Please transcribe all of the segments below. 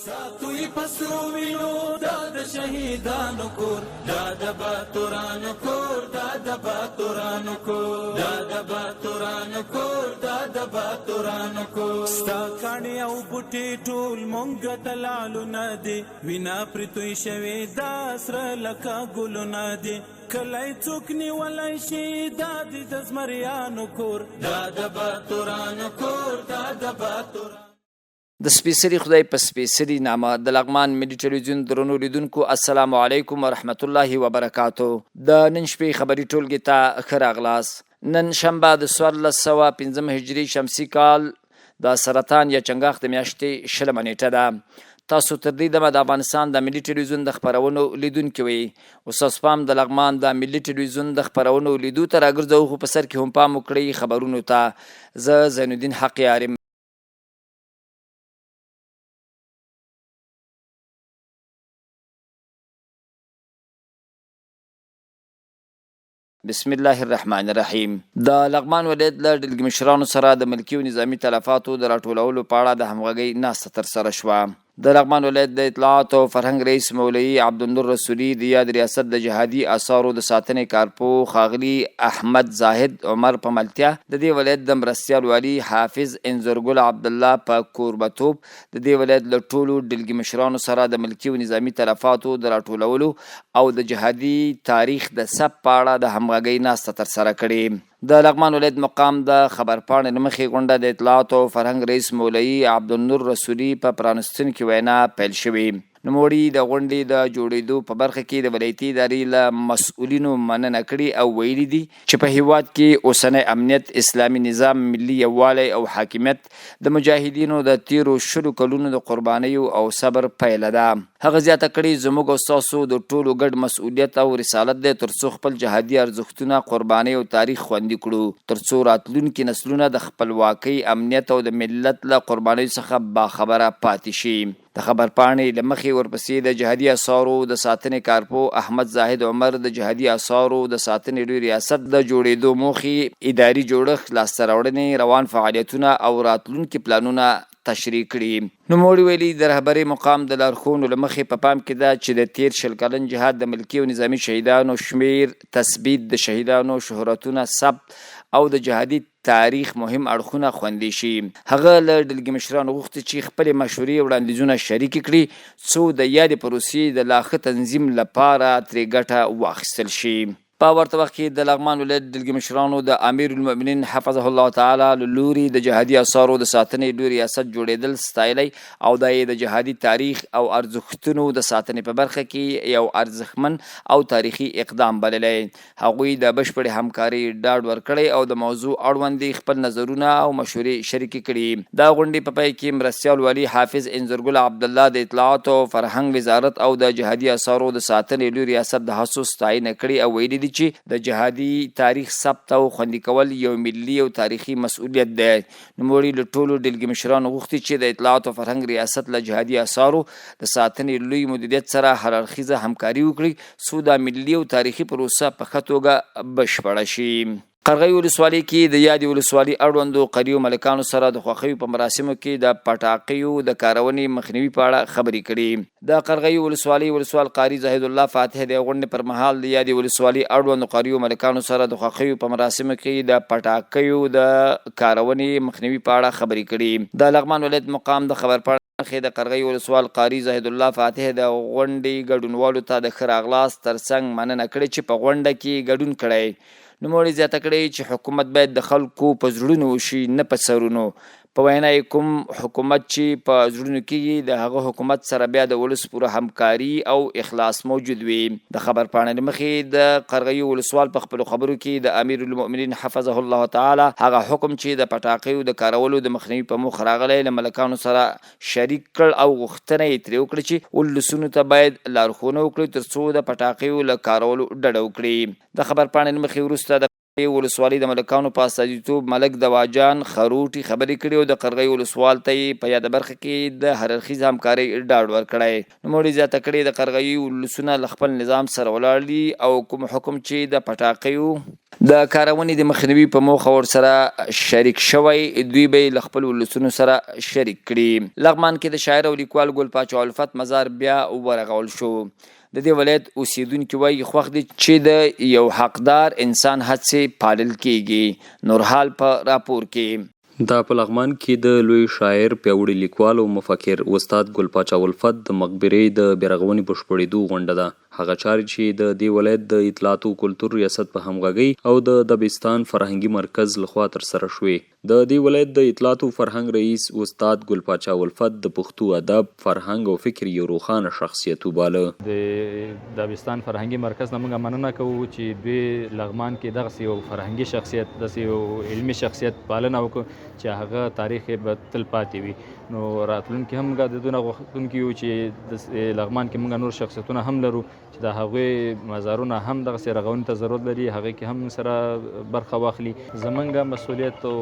ساتوی پسرو وینو دا د شهیدانو کور دا د باتورانو کور دا د باتورانو کور دا د باتورانو کور دا د باتورانو کور ستا کاڼي او بوټي ټول مونږ ته لالونه دي وینا پرتوی شوي دا سره لکه ګلونه دي کلی څوک نیولی شي دا د زمریانو کور دا د باتورانو کور دا د باتورانو. د سپیڅلي خدای په سپیڅلي نامه د لغمان ملي ټلویزیون درنو لیدونکو السلام علیکم ورحمت الله وبرکاتو. د نن شپې خبري ټولګي ته ښه راغلاست. نن شنبه د 1405 هجري شمسي کال د سرطان یا چنګاښ د میاشتې 20 نیټه ده. تاسو تر دې دمه د افغانستان د ملي ټلویزیون د خپرونو لیدونکي وئ. اوس پام د لغمان د ملي ټلویزیون د خپرونو لیدو ته راګرځو، خو په سر کې هم پام وکړئ خبرونو ته. زه زین الدین حق یارم. بسم الله الرحمن الرحیم. د لغمان ولایت له ډلګي مشرانو سره د ملکي او نظامي تلفاتو د راټولولو په اړه د همغږۍ ناسته ترسره شوه. د لغمان ولایت د اطلاعات او فرهنګ رئیس مولوي عبدالنور رسولي د یاد ریاست د جهادي آثارو د ساتنې کارپو ښاغلي احمد زاهد عمر په ملتیا د دې ولایت د مرستیال والي حافظ انځرګل عبدالله په کوربتوب د دې ولایت له ټولو ډلګي مشرانو سره د ملکي او نظامي تلفاتو د راټولولو او د جهادي تاریخ د ثبت په اړه د همغږۍ ناسته ترسره کړې. د لغمان ولایت مقام د خبرپاڼې له مخې غونډه د اطلاعات او فرهنګ رئیس مولوي عبدالنور رسولي په پرانستونکې وینا پیل شوې. نوموړي د غونډې د جوړېدو په برخه کې د ولایتي ادارې له مسؤلینو مننه کړې او ویلي دي چې په هیواد کې اوسنی امنیت، اسلامي نظام، ملي یووالی او حاکمیت د مجاهدینو د تیرو 20 کلونو د قربانیو او صبر پایله ده. هغه زیاته کړې زموږ او ستاسو د ټولو ګډ مسؤلیت او رسالت دی ترڅو خپل جهادي ارزښتونه، قربانۍ او تاریخ خوندي کړو، ترڅو راتلونکي نسلونه د خپلواکۍ، امنیت او د ملت له قربانیو څخه باخبره پاتې شي. د خبرپاڼې له مخې ورپسې د جهادي آثارو د ساتنې کارپو احمد زاهد عمر د جهادي آثارو د ساتنې لوی ریاست د جوړېدو موخې، اداري جوړښت، لاسته راوړنې، روان فعالیتونه او راتلونکي پلانونه تشریح کړي. نوموړي ویلي د رهبرۍ مقام د لارښوونو له مخې په پام کې ده چې د تیر 20 کلن جهاد د ملکي او نظامي شهیدانو شمیر، تثبیت د شهیدانو شهرتونه ثبت او د جهادي تاریخ مهم اړخونه خوندي شي. هغه له ډلګي مشرانو غوښتي چې خپلې مشورې وړاندیزونه شریکې کړي څو د یادې پروسې د لا ښه تنظیم لپاره ترې ګټه واخیستل شي. په ورته وخت کې د لغمان ولایت ډلګي مشرانو د امیر المؤمنین حفظه الله تعالی له لوري د جهادي آثارو د ساتنې لوی ریاست جوړېدل ستایلی او دا یې د جهادي تاریخ او ارزښتونو د ساتنې په برخه کې یو ارزښتمن او تاریخي اقدام بللی. هغوی د بشپړې همکارۍ ډاډ ورکړی او د موضوع اړوند خپل نظرونه او مشورې شریکې کړي. دا غونډې په پای کې مرستیال والي حافظ انځرګل عبدالله د اطلاعات او فرهنګ وزارت او د جهادي آثارو د ساتنې لوی ریاست د هڅو ستاینه کړې او ویلي چې د جهادي تاریخ ثبت او خوندي کول یو ملي او تاریخي مسؤلیت دی. نوموړي له ټولو ډلګي مشرانو غوښتي چې د اطلاعات او فرهنګ ریاست له جهادي آثارو د ساتنې لوی مدیریت سره هر اړخیزه همکاري وکړي څو دا ملي او تاریخي پروسه په ښه توګه بشپړه شي. قرغیو ولسوالۍ کې د یادې ولسوالۍ اړوندو قریو ملکانو سره د خوښیو په مراسمو کې د پټاقیو د کارونې مخنیوي په اړه خبرې کړي. د قرغیو ولسوالۍ ولسوال قاري زاهد الله فاتح د غونډې پر مهال د یادې ولسوالۍ اړوندو قریو ملکانو سره د خوښیو په مراسمو کې د پټاقیو د کارونې مخنیوي په اړه خبرې کړي. د لغمان ولایت مقام د خبرپاڼې د قرغیو ولسوال قاري زاهد الله فاتح د غونډې ګډونوالو ته د ښه راغلاست ترڅنګ مننه کړې چې په غونډه کې ګډون کړی. نوموړي زیاته کړې چې حکومت باید د خلکو په زړونو وشي نه په سرونو. په وینا یې کوم حکومت چې په زړونو کې د هغه حکومت سره بیا د ولس پوره همکاري او اخلاص موجود وي. د خبرپاڼې له مخې د قرغیو ولسوال په خپلو خبرو کې د امیر المؤمنین حفظه الله تعالی هغه حکم چې د پټاقیو د کارولو د مخنیوي په موخه راغلی له ملکانو سره شریک کړ او غوښتنه یې ترې وکړه چې ولسونو ته باید لارښوونه وکړي ترڅو د پټاقیو له کارولو ډډه وکړي. د خبرپاڼې له مخې وروسته ولسوالۍ د ملکانو په استازیتوب ملک دواجان خروټي خبرې کړې او د قرغۍ ولسوال ته یې په یاده برخه کې د هر اړخیز همکارۍ ډاډ ورکړی. نوموړي زیاته کړې د قرغۍ ولسونه له خپل نظام سره ولاړ دي او کوم حکم چې د پټاقیو د کارونې د مخنیوي په موخه ورسره شریک شوی دوی به یې له خپل ولسونو سره شریک کړي. لغمان کې د شاعر او لیکوال ګل پاچا الفت مزار بیا ورغول شو. د دې ولایت اوسیدونکي وایي خوښ دي چې د یو حقدار انسان هڅې پالل کیږي. نورحال په راپور کې دا په لغمان کې د لوی شاعر پیاوړي لیکوال او مفکر استاد ګل پاچا الفت د مقبرې د بیرغونې بشپړېدو غونډه ده. هغه چارې چې د دې ولایت د اطلاعات او کلتور ریاست په همغږۍ او د دبستان فرهنګي مرکز لخوا ترسره شوې. د دې ولایت د اطلاعات او فرهنګ رئیس استاد ګل پاچا الفت د پښتو ادب فرهنګ او فکر یو روښانه شخصیت وباله. د دبستان فرهنګي مرکز نه موږ مننه کوو چې دوی لغمان کې دغسې یو فرهنګي شخصیت داسې یو علمي شخصیت پالنه وکړو چې هغه تاریخ یې به تل پاتې وي. نو راتلونکي هم موږ د دوی نه غوښتونکي یو چې د لغمان کې موږ نور شخصیتونه هم لرو چې د هغوی مزارونه هم دغسې رغونې ته ضرورت لري، هغې کې هم سره برخه واخلي. زموږ مسؤلیت او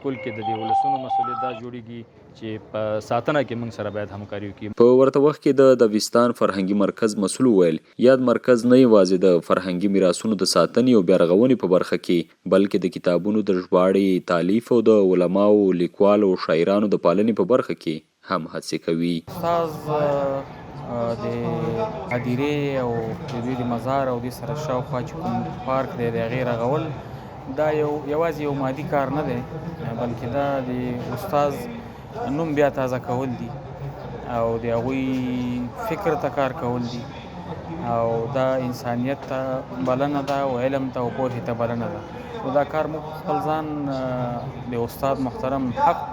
کل کې د دې ولسونو مسؤلیت دا جوړیږي چې په ساتنه کې موږ سره باید همکاري وکړي. په ورته وخت کې د دبستان فرهنګي مرکز مسؤل وویل یاد مرکز نه یوازې د فرهنګي میراثونو د ساتنې او بیا رغونې په برخه کې بلکې د کتابونو د ژباړې، تالیف او د علماو، لیکوالو او شاعرانو د پالنې په برخه کې هم هڅې کوي. استاد د هدیرې او د دوی د مزار او د سره شاوخوا چې کوم پارک دی د هغې رغول دا یوازې یو مادي کار نه دی بلکې دا د استاد نوم بیا تازه کول دي او د هغوی فکر ته کار کول دي او دا انسانیت ته بلنه ده او علم ته او پوهې ته بلنه ده. نو دا کار موږ خپل ځان د استاد محترم حق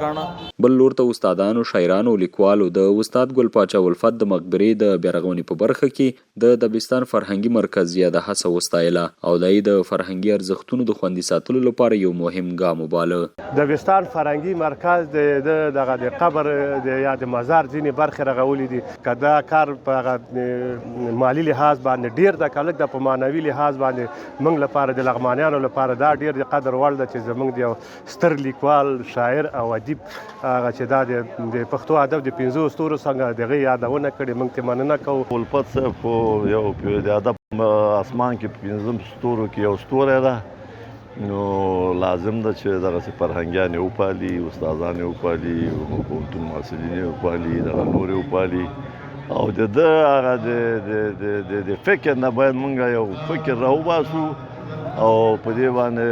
ګڼه. بل لور ته استادانو، شاعرانو او لیکوالو د استاد ګل پاچا الفت د مقبرې د بیا رغونې په برخه کې د دبستان فرهنګي مرکز زیاده هڅه وستایله او د فرهنګي ارزښتونو د خوندي ساتلو لپاره یو مهم ګام وباله. دبستان فرهنګي مرکز د قبر یا د مزار ځینې برخې رغولې دي. که دا کار په مالی لحاظ باندې ډیر د کلک د په معنوي لحاظ باندې موږ لپاره د لغمانیانو لپاره دا ډیر د قدر وړ ده چې زموږ د یو ستر لیکوال، شاعر او ادیب هغه چې دا د پښتو ادب د 15 ستورو څنګه دغه یادونه کړې موږ ته مننه کوو. الفت صاحب په یو د ادب اسمان کې 15 ستورو کې یو ستوری ده نو لازم ده چې دغسې فرهنګیان یې وپالي، استادان یې وپالي، پوهنتون محصلین یې وپالي، دغه نور یې وپالي او د ده هغه د فکر نه باید موږ یو فکر راوباسو او په دې باندې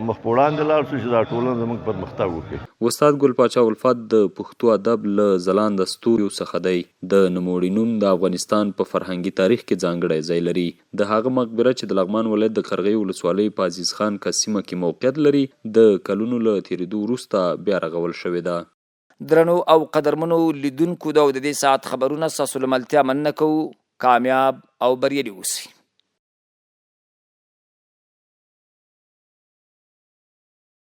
مخ په وړاندې لاړ شو چې دا ټولنه زموږ پرمختګ وکړي. استاد ګل پاچا الفت د پښتو ادب له ځلانده ستوریو څخه دی. د نوموړي نوم د افغانستان په فرهنګي تاریخ کې ځانګړی ځای لري. د هغه مقبره چې د لغمان ولایت د قرغۍ ولسوالۍ په عزیز خان کا سیمه کې موقعیت لري د کلونو له تېرېدو وروسته بیا رغول شوې ده. درنو او قدرمنو لیدونکو د دې ساعت خبرونه ستاسو له ملتیا مننه کوو. کامیاب او بریالي اوسئ.